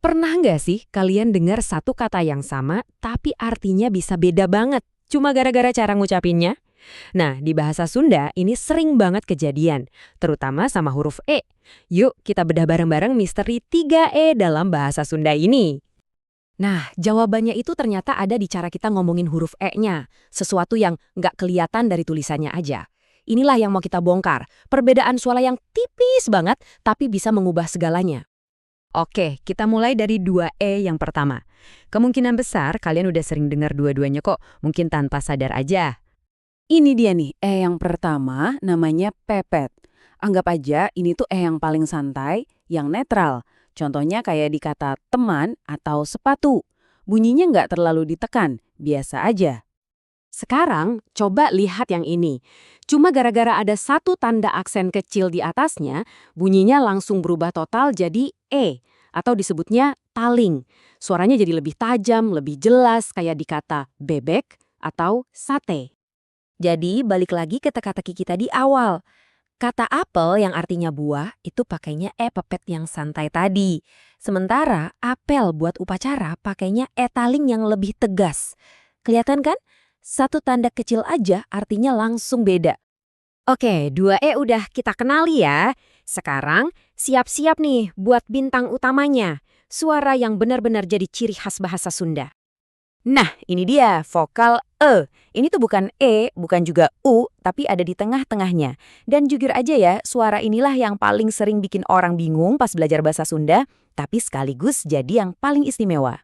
Pernah nggak sih kalian dengar satu kata yang sama, tapi artinya bisa beda banget? Cuma gara-gara cara ngucapinnya? Nah, di bahasa Sunda ini sering banget kejadian, terutama sama huruf E. Yuk, kita bedah bareng-bareng misteri 3E dalam bahasa Sunda ini. Nah, jawabannya itu ternyata ada di cara kita ngomongin huruf E-nya, sesuatu yang nggak kelihatan dari tulisannya aja. Inilah yang mau kita bongkar, perbedaan suara yang tipis banget, tapi bisa mengubah segalanya. Oke, kita mulai dari 2E yang pertama. Kemungkinan besar kalian udah sering dengar dua-duanya kok, mungkin tanpa sadar aja. Ini dia nih, yang pertama namanya pepet. Anggap aja ini tuh yang paling santai, yang netral. Contohnya kayak di kata teman atau sepatu. Bunyinya nggak terlalu ditekan, biasa aja. Sekarang, coba lihat yang ini. Cuma gara-gara ada satu tanda aksen kecil di atasnya, bunyinya langsung berubah total jadi E, atau disebutnya taling. Suaranya jadi lebih tajam, lebih jelas kayak di kata bebek atau sate. Jadi, balik lagi ke teka-teki kita di awal. Kata apel yang artinya buah itu pakainya pepet yang santai tadi. Sementara apel buat upacara pakainya taling yang lebih tegas. Kelihatan kan? Satu tanda kecil aja artinya langsung beda. Oke, 2E udah kita kenali ya. Sekarang siap-siap nih buat bintang utamanya. Suara yang benar-benar jadi ciri khas bahasa Sunda. Nah, ini dia, vokal E. Ini tuh bukan E, bukan juga U, tapi ada di tengah-tengahnya. Dan jujur aja ya, suara inilah yang paling sering bikin orang bingung pas belajar bahasa Sunda, tapi sekaligus jadi yang paling istimewa.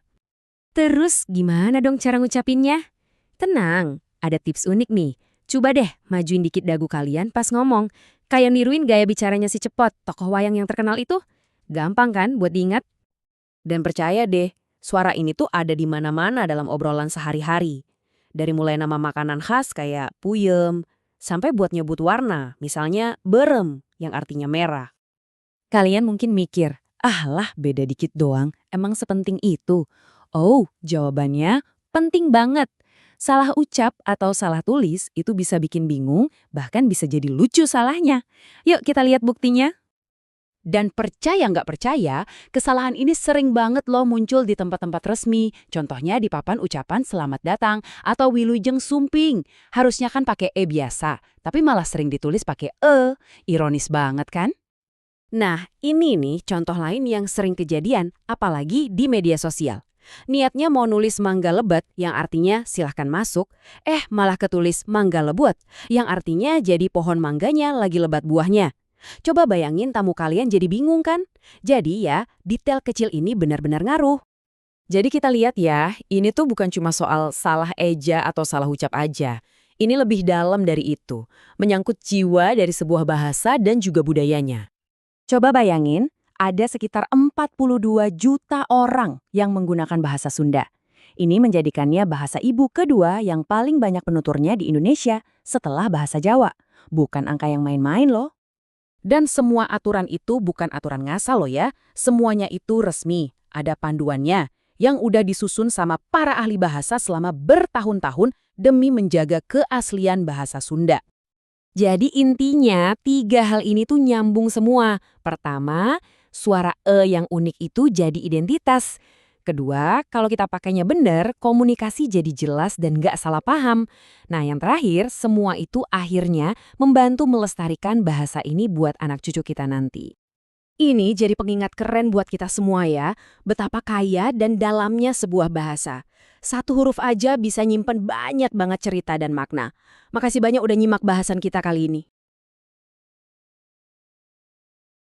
Terus gimana dong cara ngucapinnya? Tenang, ada tips unik nih. Coba deh majuin dikit dagu kalian pas ngomong. Kayak niruin gaya bicaranya si Cepot, tokoh wayang yang terkenal itu. Gampang kan buat diingat? Dan percaya deh, suara ini tuh ada di mana-mana dalam obrolan sehari-hari. Dari mulai nama makanan khas kayak puyem, sampai buat nyebut warna, misalnya berem yang artinya merah. Kalian mungkin mikir, ah lah beda dikit doang, emang sepenting itu? Oh, jawabannya penting banget. Salah ucap atau salah tulis itu bisa bikin bingung, bahkan bisa jadi lucu salahnya. Yuk kita lihat buktinya. Dan percaya nggak percaya, kesalahan ini sering banget loh muncul di tempat-tempat resmi. Contohnya di papan ucapan selamat datang atau wilujeng sumping. Harusnya kan pakai E biasa, tapi malah sering ditulis pakai E. Ironis banget kan? Nah, ini nih contoh lain yang sering kejadian, apalagi di media sosial. Niatnya mau nulis mangga lebat, yang artinya silahkan masuk, malah ketulis mangga lebut, yang artinya jadi pohon mangganya lagi lebat buahnya. Coba bayangin tamu kalian jadi bingung kan? Jadi ya, detail kecil ini benar-benar ngaruh. Jadi kita lihat ya, ini tuh bukan cuma soal salah eja atau salah ucap aja. Ini lebih dalam dari itu, menyangkut jiwa dari sebuah bahasa dan juga budayanya. Coba bayangin, ada sekitar 42 juta orang yang menggunakan bahasa Sunda. Ini menjadikannya bahasa ibu kedua yang paling banyak penuturnya di Indonesia setelah bahasa Jawa. Bukan angka yang main-main loh. Dan semua aturan itu bukan aturan ngasal loh ya. Semuanya itu resmi, ada panduannya yang udah disusun sama para ahli bahasa selama bertahun-tahun demi menjaga keaslian bahasa Sunda. Jadi intinya 3 hal ini tuh nyambung semua. Pertama, suara E yang unik itu jadi identitas. Kedua, kalau kita pakainya benar, komunikasi jadi jelas dan nggak salah paham. Nah, yang terakhir, semua itu akhirnya membantu melestarikan bahasa ini buat anak cucu kita nanti. Ini jadi pengingat keren buat kita semua ya, betapa kaya dan dalamnya sebuah bahasa. Satu huruf aja bisa nyimpen banyak banget cerita dan makna. Makasih banyak udah nyimak bahasan kita kali ini.